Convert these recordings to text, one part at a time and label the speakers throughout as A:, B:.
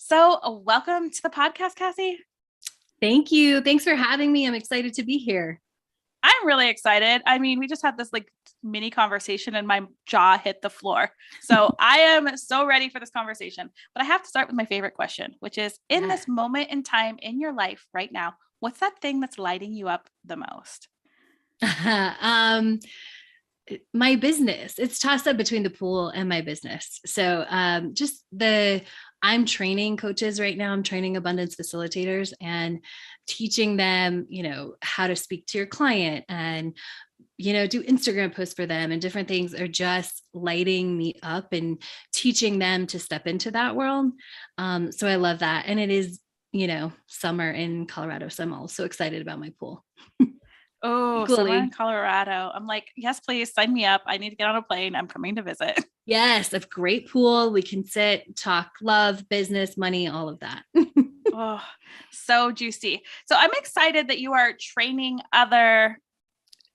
A: So welcome to the podcast, Cassie.
B: Thank you. Thanks for having me. I'm excited to be here.
A: I'm really excited. I mean, we just had this mini conversation and my jaw hit the floor. So I am so ready for this conversation, but I have to start with my favorite question, which is in this moment in time in your life right now, what's that thing that's lighting you up the most?
B: My business, it's tossed up between the pool and my business. So I'm training coaches right now. I'm training abundance facilitators and teaching them, how to speak to your client and, do Instagram posts for them, and different things are just lighting me up and teaching them to step into that world. So I love that. And it is, summer in Colorado. So I'm also excited about my pool.
A: Oh, summer in Colorado. I'm like, yes, please sign me up. I need to get on a plane. I'm coming to visit.
B: Yes, a great pool. We can sit, talk love, business, money, all of that.
A: Oh, so juicy. So I'm excited that you are training other,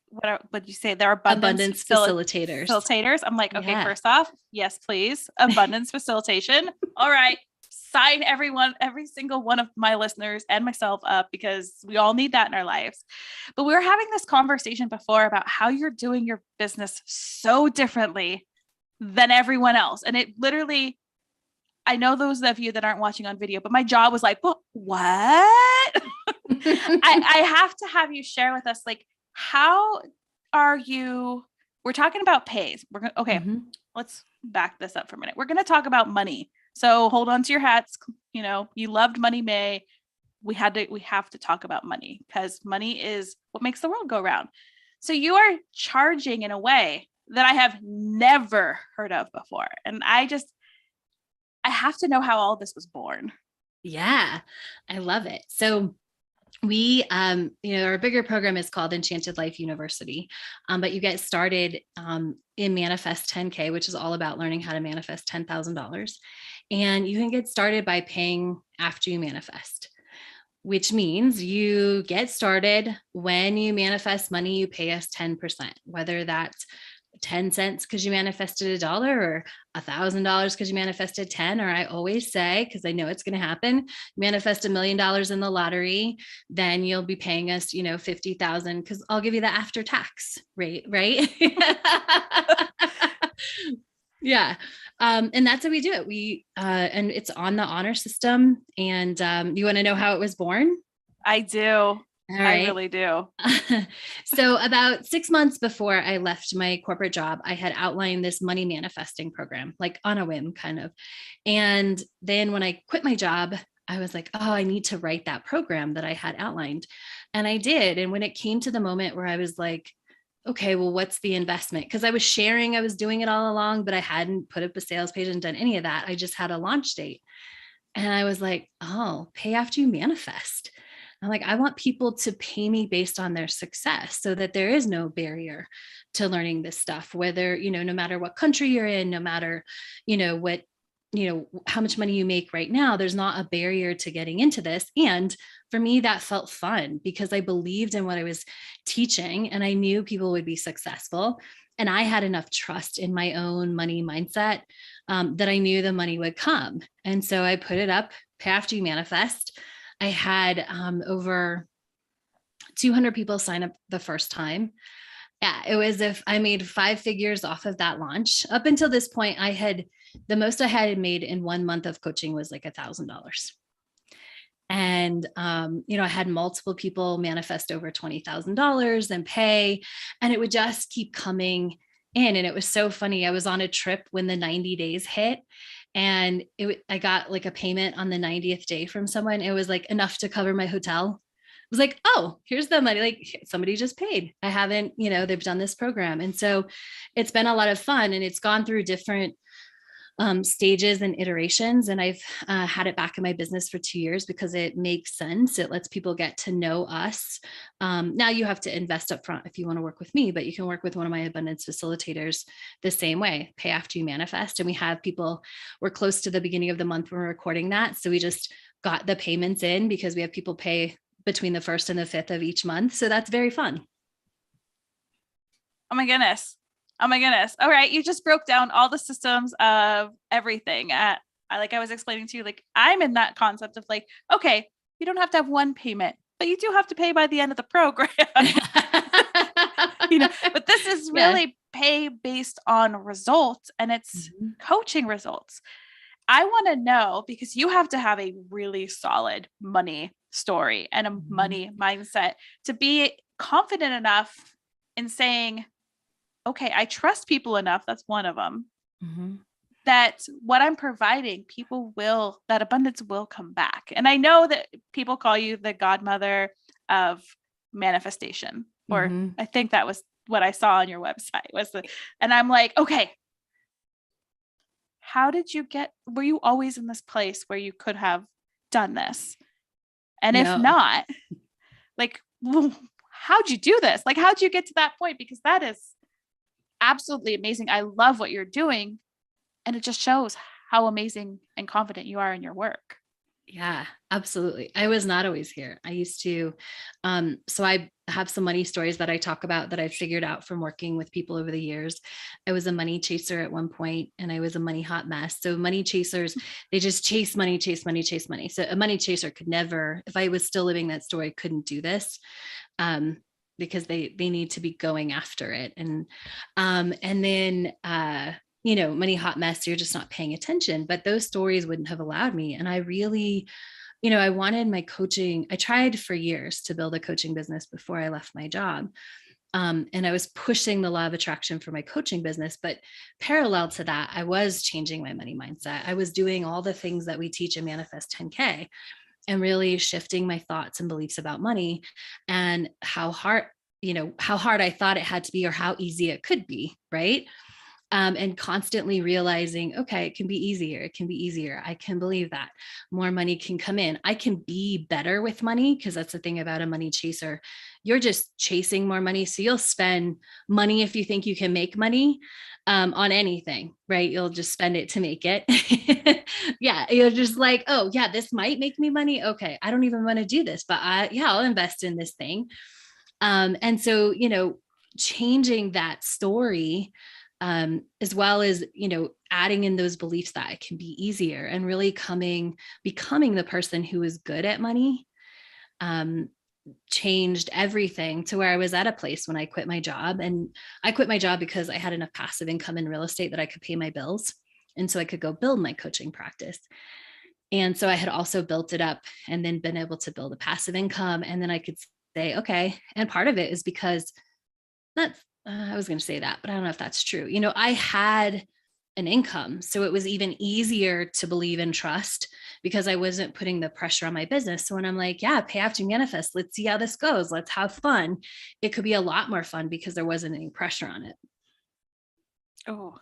A: what did you say? They're abundance facilitators. I'm like, okay, First off, yes, please. Abundance facilitation. All right. Sign every single one of my listeners and myself up, because we all need that in our lives. But we were having this conversation before about how you're doing your business so differently than everyone else. And it literally, I know those of you that aren't watching on video, but my jaw was like, what? I have to have you share with us, how are you, we're talking about pays. Let's back this up for a minute. We're going to talk about money. So hold on to your hats. You loved Money May. We have to talk about money, because money is what makes the world go round. So you are charging in a way that I have never heard of before. And I have to know how all this was born.
B: Yeah, I love it. So we, our bigger program is called Enchanted Life University, but you get started in Manifest 10K, which is all about learning how to manifest $10,000. And you can get started by paying after you manifest, which means you get started when you manifest money, you pay us 10%, whether that's 10 cents because you manifested $1 or $1,000 because you manifested 10. Or I always say, because I know it's going to happen, manifest $1 million in the lottery, then you'll be paying us, 50,000, because I'll give you the after tax rate, right? Yeah. And that's how we do it. And it's on the honor system. And you want to know how it was born?
A: I do. I really do.
B: So about 6 months before I left my corporate job, I had outlined this money manifesting program, like on a whim kind of. And then when I quit my job, I was like, oh, I need to write that program that I had outlined. And I did. And when it came to the moment where I was like, okay, well, what's the investment? Because I was sharing, I was doing it all along, but I hadn't put up a sales page and done any of that. I just had a launch date. And I was like, oh, pay after you manifest. I'm like, I want people to pay me based on their success, so that there is no barrier to learning this stuff, whether, no matter what country you're in, no matter, what, how much money you make right now, there's not a barrier to getting into this. And for me, that felt fun because I believed in what I was teaching and I knew people would be successful. And I had enough trust in my own money mindset that I knew the money would come. And so I put it up, pay after you manifest. I had over 200 people sign up the first time. Yeah, it was if I made 5 figures off of that launch. Up until this point, the most I had made in 1 month of coaching was like $1,000. And, I had multiple people manifest over $20,000 and pay, and it would just keep coming in. And it was so funny. I was on a trip when the 90 days hit, and I got like a payment on the 90th day from someone. It was like enough to cover my hotel. It was like, oh, here's the money. Like somebody just paid. I haven't, they've done this program. And so it's been a lot of fun, and it's gone through different stages and iterations. And I've had it back in my business for 2 years because it makes sense. It lets people get to know us. Now you have to invest up front if you want to work with me, but you can work with one of my abundance facilitators the same way, pay after you manifest. And we have people, we're close to the beginning of the month when we're recording that. So we just got the payments in because we have people pay between the 1st and the 5th of each month. So that's very fun.
A: Oh my goodness. All right. You just broke down all the systems of everything. I was explaining to you, like, I'm in that concept of like, okay, you don't have to have one payment, but you do have to pay by the end of the program. But this is really pay based on results, and it's coaching results. I want to know, because you have to have a really solid money story and a money mindset to be confident enough in saying, okay, I trust people enough. That's one of them. That what I'm providing, that abundance will come back. And I know that people call you the godmother of manifestation, or I think that was what I saw on your website and I'm like, okay, were you always in this place where you could have done this? And if not, like, how'd you do this? Like, how'd you get to that point? Because that is absolutely amazing. I love what you're doing. And it just shows how amazing and confident you are in your work.
B: Yeah, absolutely. I was not always here. I used to, so I have some money stories that I talk about that I've figured out from working with people over the years. I was a money chaser at one point, and I was a money hot mess. So money chasers, they just chase money, chase money, chase money. So a money chaser could never, if I was still living that story, couldn't do this. Because they need to be going after it. And then, money hot mess, you're just not paying attention, but those stories wouldn't have allowed me. And I really, I wanted my coaching. I tried for years to build a coaching business before I left my job. And I was pushing the law of attraction for my coaching business, but parallel to that, I was changing my money mindset. I was doing all the things that we teach in Manifest 10K and really shifting my thoughts and beliefs about money and how hard I thought it had to be or how easy it could be. Right. And constantly realizing, okay, it can be easier. It can be easier. I can believe that more money can come in. I can be better with money, because that's the thing about a money chaser. You're just chasing more money. So you'll spend money if you think you can make money on anything, right? You'll just spend it to make it. Yeah. You're just like, oh yeah, this might make me money. Okay. I don't even want to do this, but I'll invest in this thing. And so, changing that story, as well as, adding in those beliefs that it can be easier and really becoming the person who is good at money, changed everything to where I was at a place when I quit my job. And I quit my job because I had enough passive income in real estate that I could pay my bills. And so I could go build my coaching practice. And so I had also built it up and then been able to build a passive income. And then I could say, okay. And part of it is because I was going to say that, but I don't know if that's true. I had an income, so it was even easier to believe and trust because I wasn't putting the pressure on my business. So when I'm like, yeah, pay after manifest, let's see how this goes. Let's have fun. It could be a lot more fun because there wasn't any pressure on it.
A: Oh,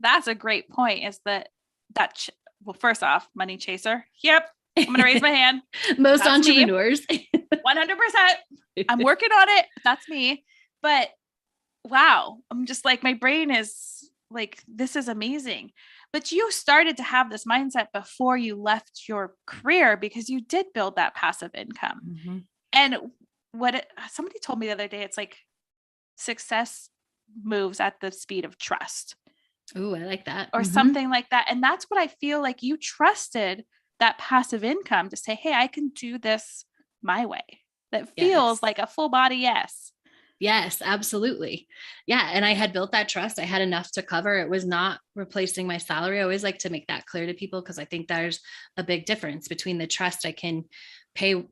A: that's a great point. Is well, first off, money chaser. Yep. I'm going to raise my hand.
B: Most that's entrepreneurs.
A: 100%. I'm working on it. That's me. But wow, I'm just like, my brain is like, this is amazing. But you started to have this mindset before you left your career because you did build that passive income. And somebody told me the other day, it's like success moves at the speed of trust.
B: Oh, I like that.
A: Or something like that. And that's what I feel like you trusted that passive income to say, hey, I can do this my way. That feels like a full body yes.
B: Yes, absolutely. Yeah. And I had built that trust. I had enough to cover. It was not replacing my salary. I always like to make that clear to people because I think there's a big difference between the trust I can pay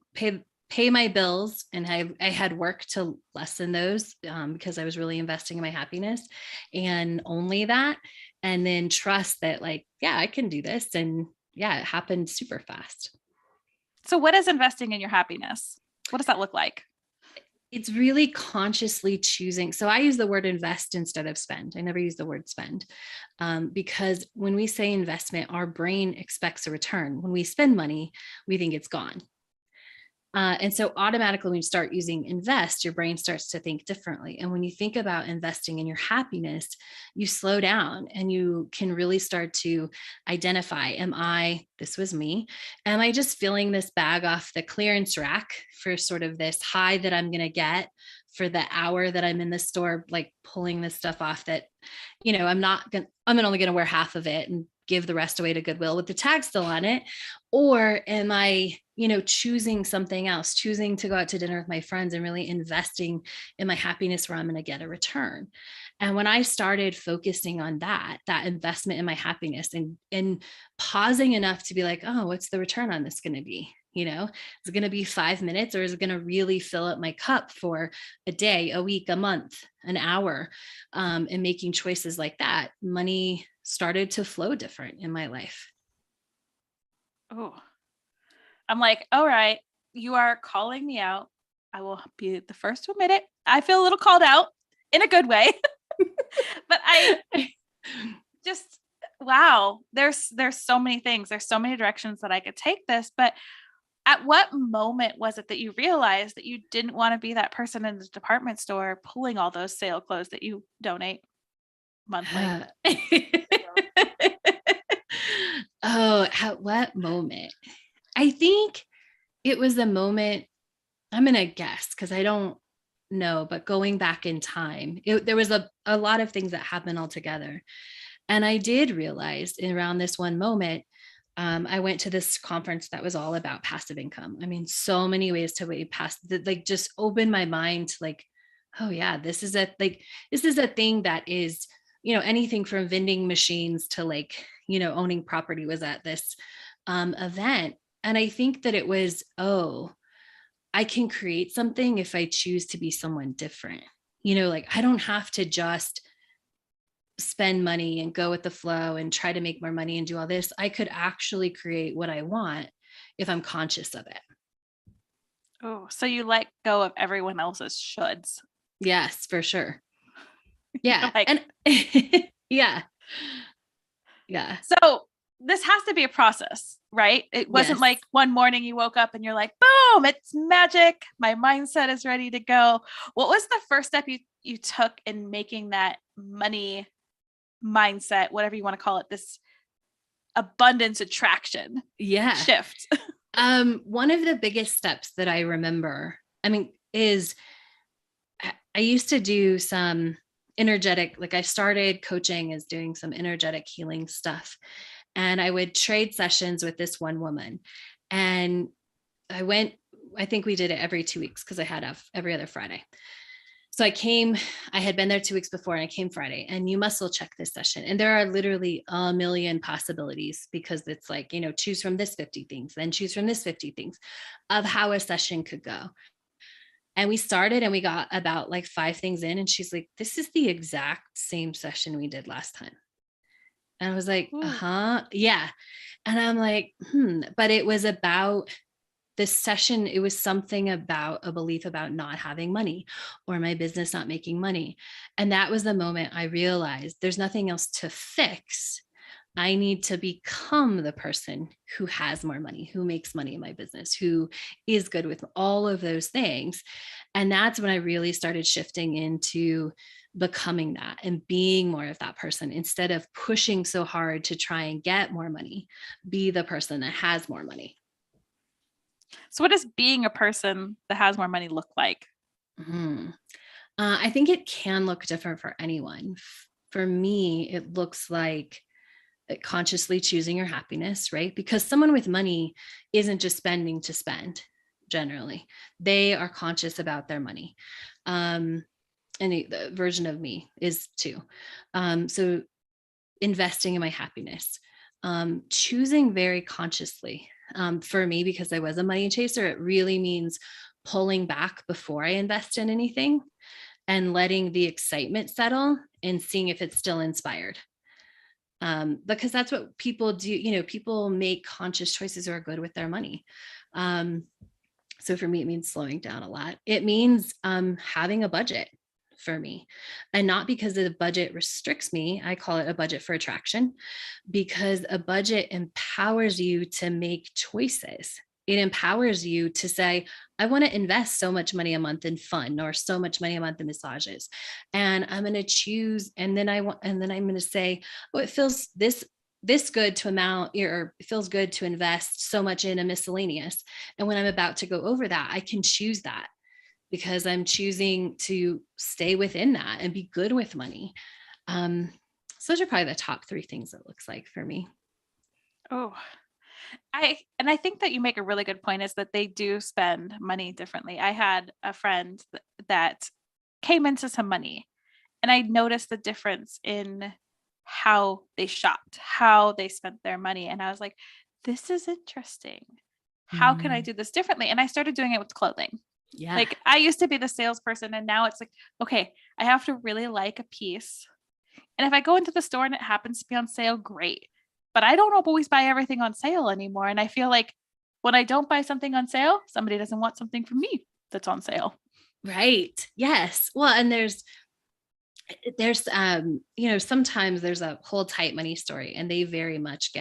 B: my bills, and I had work to lessen those because I was really investing in my happiness and only that. And then trust that like, yeah, I can do this. And yeah, it happened super fast.
A: So what is investing in your happiness? What does that look like?
B: It's really consciously choosing. So I use the word invest instead of spend. I never use the word spend because when we say investment, our brain expects a return. When we spend money, we think it's gone. And so automatically when you start using invest, your brain starts to think differently. And when you think about investing in your happiness, you slow down and you can really start to identify, this was me, am I just filling this bag off the clearance rack for sort of this high that I'm going to get for the hour that I'm in the store, like pulling this stuff off that, I'm only going to wear half of it and give the rest away to Goodwill with the tag still on it? Or am I, choosing something else, choosing to go out to dinner with my friends and really investing in my happiness where I'm going to get a return? And when I started focusing on that investment in my happiness and pausing enough to be like, oh, what's the return on this going to be? Is it going to be 5 minutes, or is it going to really fill up my cup for a day, a week, a month, an hour? And making choices like that, money started to flow different in my life.
A: Oh, I'm like, all right, you are calling me out. I will be the first to admit it. I feel a little called out in a good way, but I just, wow, there's so many things. There's so many directions that I could take this, but at what moment was it that you realized that you didn't want to be that person in the department store pulling all those sale clothes that you donate monthly?
B: Oh, at what moment? I think it was the moment, I'm going to guess because I don't know, but going back in time, there was a lot of things that happened all together. And I did realize around this one moment, I went to this conference that was all about passive income. I mean, so many ways to way past that, like just opened my mind to like, oh yeah, this is a thing that is, anything from vending machines to like, owning property was at this event. And I think that it was, oh, I can create something if I choose to be someone different. Like I don't have to just spend money and go with the flow and try to make more money and do all this. I could actually create what I want if I'm conscious of it.
A: Oh, so you let go of everyone else's shoulds.
B: Yes, for sure. Yeah.
A: Like,
B: and yeah. Yeah.
A: So this has to be a process, right? It wasn't like one morning you woke up and you're like, boom, it's magic. My mindset is ready to go. What was the first step you took in making that money mindset, whatever you want to call it, this abundance attraction shift?
B: One of the biggest steps that I remember, is I used to do some energetic, like I started coaching as doing some energetic healing stuff. And I would trade sessions with this one woman. And I think we did it every 2 weeks because I had every other Friday. So I had been there 2 weeks before and I came Friday, and you muscle check this session. And there are literally a million possibilities because it's like, choose from this 50 things, then choose from this 50 things of how a session could go. And we started and we got about like 5 things in, and she's like, this is the exact same session we did last time. And I was like, yeah. And I'm like, but it was about this session. It was something about a belief about not having money or my business not making money. And that was the moment I realized there's nothing else to fix. I need to become the person who has more money, who makes money in my business, who is good with all of those things. And that's when I really started shifting into becoming that and being more of that person instead of pushing so hard to try and get more money, be the person that has more money.
A: So what does being a person that has more money look like?
B: I think it can look different for anyone. For me, it looks like consciously choosing your happiness, right? Because someone with money isn't just spending to spend. Generally, they are conscious about their money. And the version of me is too. So investing in my happiness, choosing very consciously. For me, because I was a money chaser, it really means pulling back before I invest in anything and letting the excitement settle and seeing if it's still inspired. Because that's what people do. People make conscious choices who are good with their money. So for me, it means slowing down a lot. It means having a budget for me, and not because the budget restricts me. I call it a budget for attraction, because a budget empowers you to make choices. It empowers you to say, I want to invest so much money a month in fun, or so much money a month in massages. And I'm going to choose. And then I'm going to say, oh, it feels this good to amount, or it feels good to invest so much in a miscellaneous. And when I'm about to go over that, I can choose that because I'm choosing to stay within that and be good with money. So those are probably the top 3 things it looks like for me.
A: Oh, I think that you make a really good point, is that they do spend money differently. I had a friend that came into some money, and I noticed the difference in how they shopped, how they spent their money. And I was like, this is interesting. How can I do this differently? And I started doing it with clothing.
B: Yeah.
A: Like, I used to be the salesperson, and now it's like, okay, I have to really like a piece. And if I go into the store and it happens to be on sale, great. But I don't always buy everything on sale anymore. And I feel like when I don't buy something on sale, somebody doesn't want something from me that's on sale.
B: Right. Yes. Well, and there's sometimes there's a hold tight money story, and they very much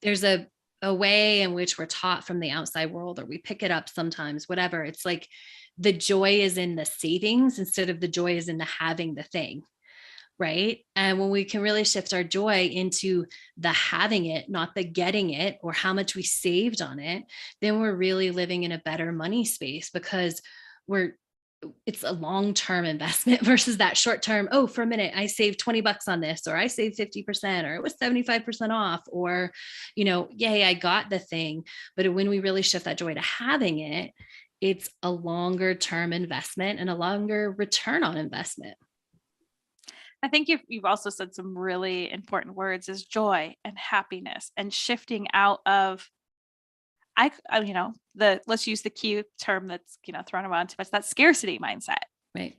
B: there's a way in which we're taught from the outside world, or we pick it up sometimes, whatever. It's like the joy is in the savings instead of the joy is in the having the thing. Right. And when we can really shift our joy into the having it, not the getting it or how much we saved on it, then we're really living in a better money space, because it's a long-term investment versus that short-term. Oh, for a minute, I saved $20 on this, or I saved 50%, or it was 75% off, or, yay, I got the thing. But when we really shift that joy to having it, it's a longer term investment and a longer return on investment.
A: I think you've also said some really important words, is joy and happiness, and shifting out of, let's use the cute term that's, thrown around too much, that scarcity mindset.
B: Right.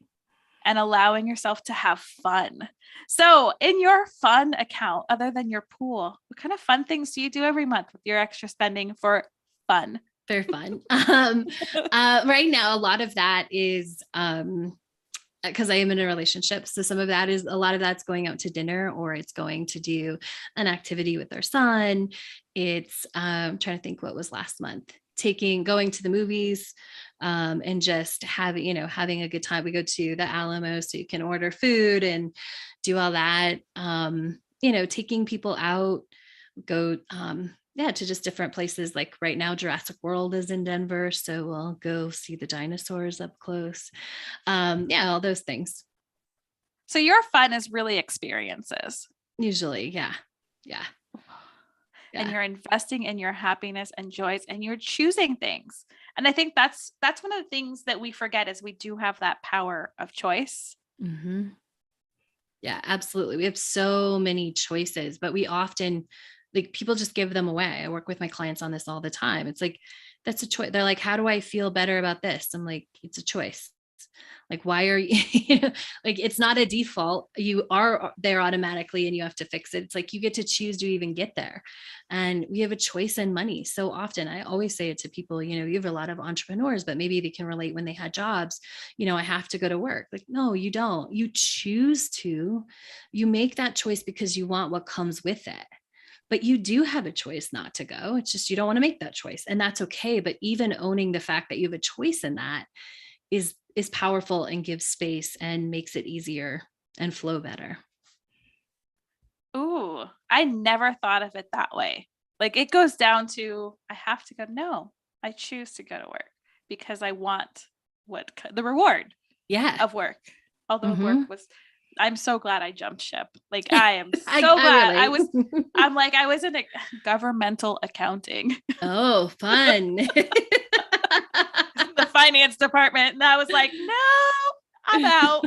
A: And allowing yourself to have fun. So in your fun account, other than your pool, what kind of fun things do you do every month with your extra spending for fun?
B: For fun. Right now, a lot of that is, because I am in a relationship. So a lot of that's going out to dinner, or it's going to do an activity with our son. It's trying to think what was last month, going to the movies, and just having a good time. We go to the Alamo, so you can order food and do all that. Taking people out, go, to just different places. Like right now, Jurassic World is in Denver, so we'll go see the dinosaurs up close. All those things.
A: So your fun is really experiences.
B: Usually, yeah.
A: And you're investing in your happiness and joys, and you're choosing things. And I think that's one of the things that we forget, is we do have that power of choice.
B: Mm-hmm. Yeah, absolutely. We have so many choices, but we often, like, people just give them away. I work with my clients on this all the time. It's like, that's a choice. They're like, how do I feel better about this? I'm like, it's a choice. Like, why are you, like, it's not a default. You are there automatically and you have to fix it. It's like, you get to choose to even get there. And we have a choice in money. So often I always say it to people, you have a lot of entrepreneurs, but maybe they can relate when they had jobs, I have to go to work. Like, no, you don't. You choose to, you make that choice because you want what comes with it. But you do have a choice not to go. It's just, you don't want to make that choice, and that's okay. But even owning the fact that you have a choice in that is powerful, and gives space and makes it easier and flow better.
A: Ooh, I never thought of it that way. Like, it goes down to, I have to go. No, I choose to go to work because I want the reward of work. Although work was, I'm so glad I jumped ship. Like, I am so glad I was in governmental accounting.
B: Oh, fun.
A: The finance department. And I was like, no, I'm out.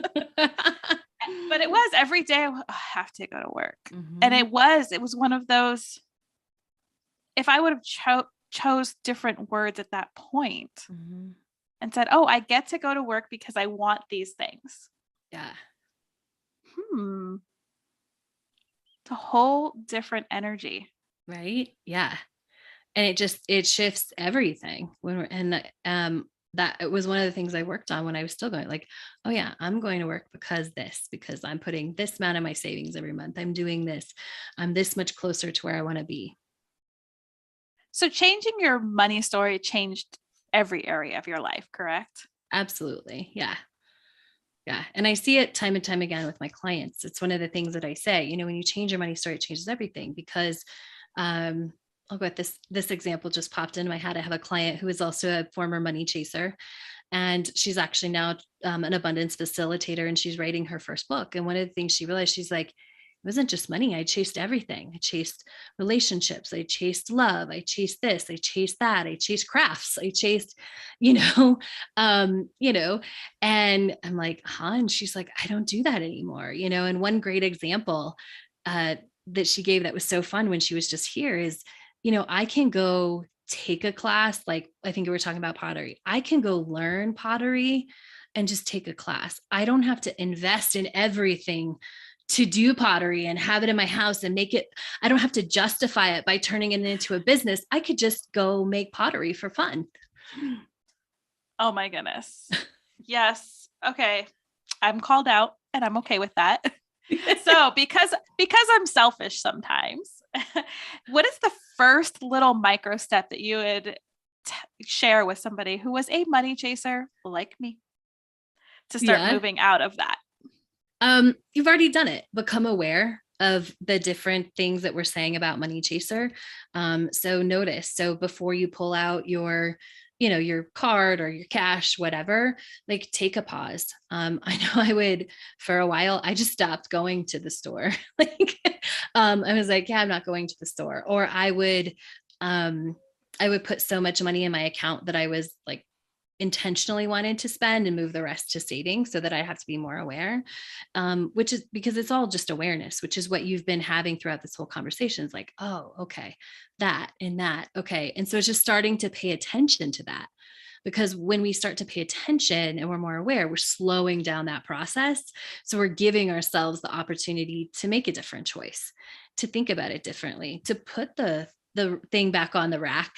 A: But it was every day, I have to go to work. Mm-hmm. And it was one of those, if I would have chose different words at that point, mm-hmm. and said, oh, I get to go to work because I want these things.
B: Yeah.
A: It's a whole different energy.
B: Right. Yeah. And it shifts everything that it was one of the things I worked on when I was still going, like, oh yeah, I'm going to work because I'm putting this amount of my savings every month. I'm doing this. I'm this much closer to where I want to be.
A: So changing your money story changed every area of your life, correct?
B: Absolutely. Yeah. Yeah. And I see it time and time again with my clients. It's one of the things that I say, when you change your money story, it changes everything, because, I'll go with this example just popped into my head. I have a client who is also a former money chaser, and she's actually now an abundance facilitator, and she's writing her first book. And one of the things she realized, she's like, wasn't just money. I chased everything. I chased relationships. I chased love. I chased this. I chased that. I chased crafts. I chased, you know, and I'm like, huh? And she's like, I don't do that anymore. And one great example that she gave that was so fun when she was just here is, I can go take a class. Like, I think we were talking about pottery. I can go learn pottery and just take a class. I don't have to invest in everything to do pottery and have it in my house and make it. I don't have to justify it by turning it into a business. I could just go make pottery for fun.
A: Oh my goodness. Yes. Okay. I'm called out and I'm okay with that. So because I'm selfish sometimes, what is the first little micro step that you would share with somebody who was a money chaser like me to start moving out of that?
B: You've already done it. Become aware of the different things that we're saying about money chaser. So notice. So before you pull out your card or your cash, whatever, like take a pause. I know I would, for a while, I just stopped going to the store. I was like, yeah, I'm not going to the store. Or I would put so much money in my account that I was like intentionally wanted to spend and move the rest to savings so that I have to be more aware, which is because it's all just awareness, which is what you've been having throughout this whole conversation. Is like, oh, okay, that and that. Okay. And so it's just starting to pay attention to that, because when we start to pay attention and we're more aware, we're slowing down that process. So we're giving ourselves the opportunity to make a different choice, to think about it differently, to put the thing back on the rack,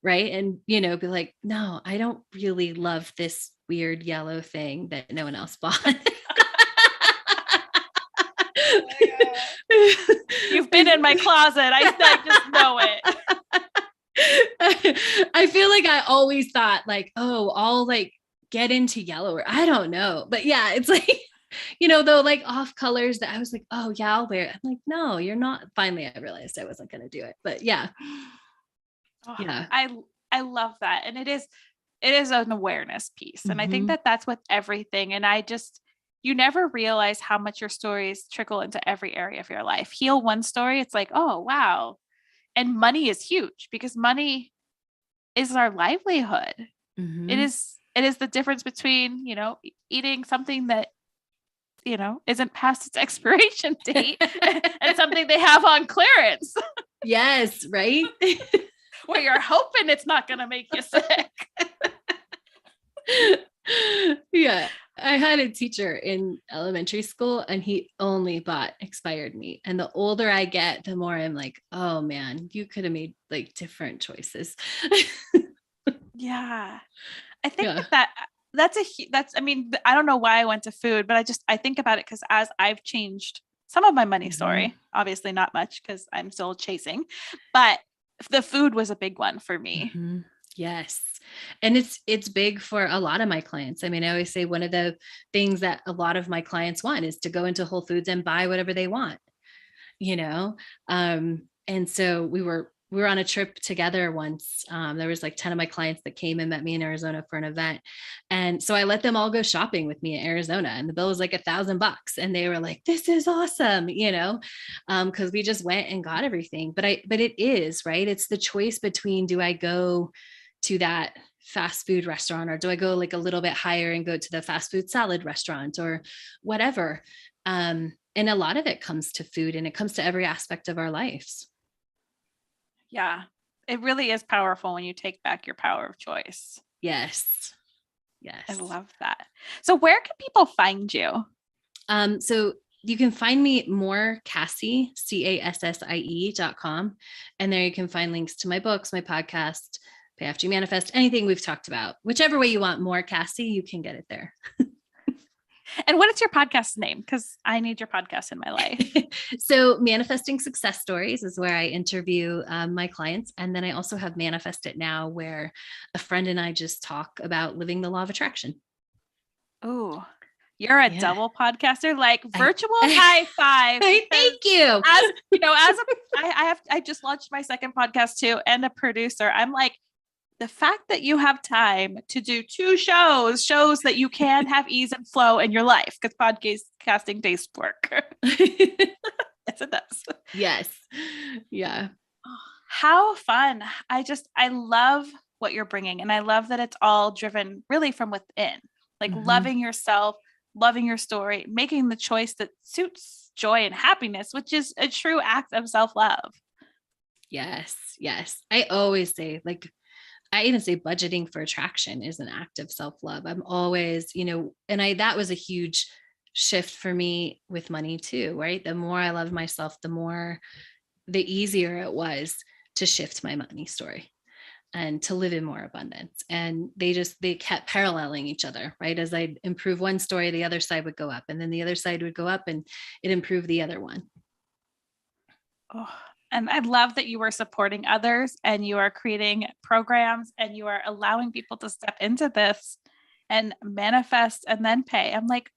B: right? And, be like, no, I don't really love this weird yellow thing that no one else bought.
A: Oh, you've been in my closet. I just know
B: it. I feel like I always thought like, oh, I'll like get into yellow, or I don't know. But yeah, it's like, though, like off colors that I was like, oh yeah, I'll wear it. I'm like, no, you're not. Finally, I realized I wasn't going to do it, but yeah.
A: Oh, yeah. I love that. And it is an awareness piece. And I think that that's with everything. And you never realize how much your stories trickle into every area of your life. Heal one story. It's like, oh, wow. And money is huge because money is our livelihood. It is the difference between, eating something that, isn't past its expiration date and something they have on clearance.
B: Yes. Right.
A: Where you're hoping it's not going to make you sick.
B: Yeah. I had a teacher in elementary school and he only bought expired meat. And the older I get, the more I'm like, oh man, you could have made like different choices.
A: Yeah. I think I mean, I don't know why I went to food, but I think about it because as I've changed some of my money story, obviously not much because I'm still chasing, but the food was a big one for me.
B: Yes. And it's big for a lot of my clients. I mean, I always say one of the things that a lot of my clients want is to go into Whole Foods and buy whatever they want, and so we were on a trip together once. There was like 10 of my clients that came and met me in Arizona for an event. And so I let them all go shopping with me in Arizona, and the bill was like $1,000. And they were like, this is awesome, because we just went and got everything. But it is, right. It's the choice between, do I go to that fast food restaurant, or do I go like a little bit higher and go to the fast food salad restaurant or whatever? And a lot of it comes to food, and it comes to every aspect of our lives.
A: Yeah, it really is powerful when you take back your power of choice.
B: Yes. Yes.
A: I love that. So where can people find you?
B: So you can find me more Cassie, CASSIE.com. And there you can find links to my books, my podcast, Pay After You Manifest, anything we've talked about. Whichever way you want more Cassie, you can get it there.
A: And what is your podcast name? Because I need your podcast in my life.
B: So Manifesting Success Stories is where I interview my clients. And then I also have Manifest It Now, where a friend and I just talk about living the law of attraction.
A: Oh, you're a double podcaster, like virtual high five.
B: Thank you.
A: I just launched my second podcast too, and a producer. I'm like, the fact that you have time to do 2 shows that you can have ease and flow in your life, because podcasting takes work. Yes, it does.
B: Yes. Yeah.
A: How fun. I love what you're bringing. And I love that it's all driven really from within, like loving yourself, loving your story, making the choice that suits joy and happiness, which is a true act of self-love.
B: Yes. Yes. I always say, like, I even say budgeting for attraction is an act of self-love. I'm always, that was a huge shift for me with money too, right? The more I loved myself, the easier it was to shift my money story and to live in more abundance. And they kept paralleling each other, right? As I improve one story, the other side would go up, and then the other side would go up, and it improved the other one.
A: Oh, and I love that you are supporting others and you are creating programs and you are allowing people to step into this and manifest and then pay. I'm like,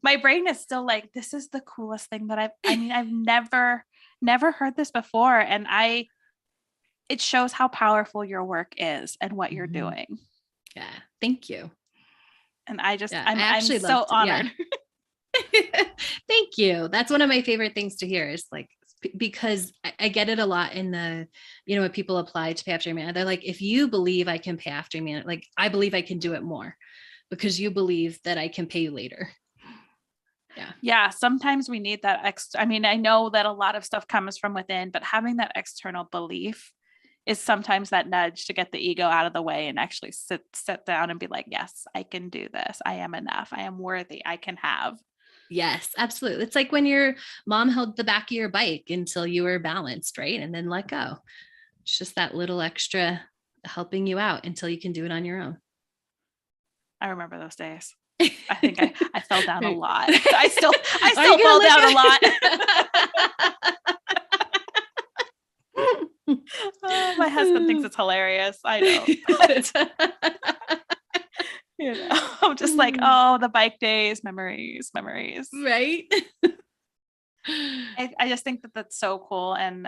A: my brain is still like, this is the coolest thing that I've never heard this before. And it shows how powerful your work is and what you're doing.
B: Yeah. Thank you.
A: And I'm so honored.
B: Yeah. Thank you. That's one of my favorite things to hear, is like, because I get it a lot in the, when people apply to pay after man, they're like, if you believe I can pay after man, like, I believe I can do it more because you believe that I can pay you later. Yeah.
A: Yeah. Sometimes we need that extra. I mean, I know that a lot of stuff comes from within, but having that external belief is sometimes that nudge to get the ego out of the way and actually sit down and be like, yes, I can do this. I am enough. I am worthy. I can have.
B: Yes, absolutely. It's like when your mom held the back of your bike until you were balanced, right? And then let go. It's just that little extra helping you out until you can do it on your own.
A: I remember those days. I think I fell down a lot. I still fall down a lot. Oh, my husband thinks it's hilarious. I know. I'm just like, oh, the bike days, memories.
B: Right.
A: I just think that that's so cool. And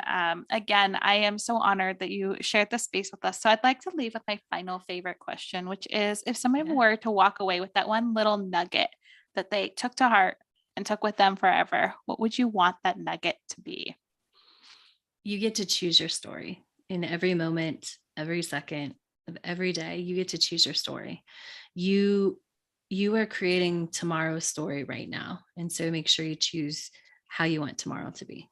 A: again, I am so honored that you shared this space with us. So I'd like to leave with my final favorite question, which is, if somebody were to walk away with that one little nugget that they took to heart and took with them forever, what would you want that nugget to be?
B: You get to choose your story in every moment, every second of every day. You get to choose your story. You are creating tomorrow's story right now. And so make sure you choose how you want tomorrow to be.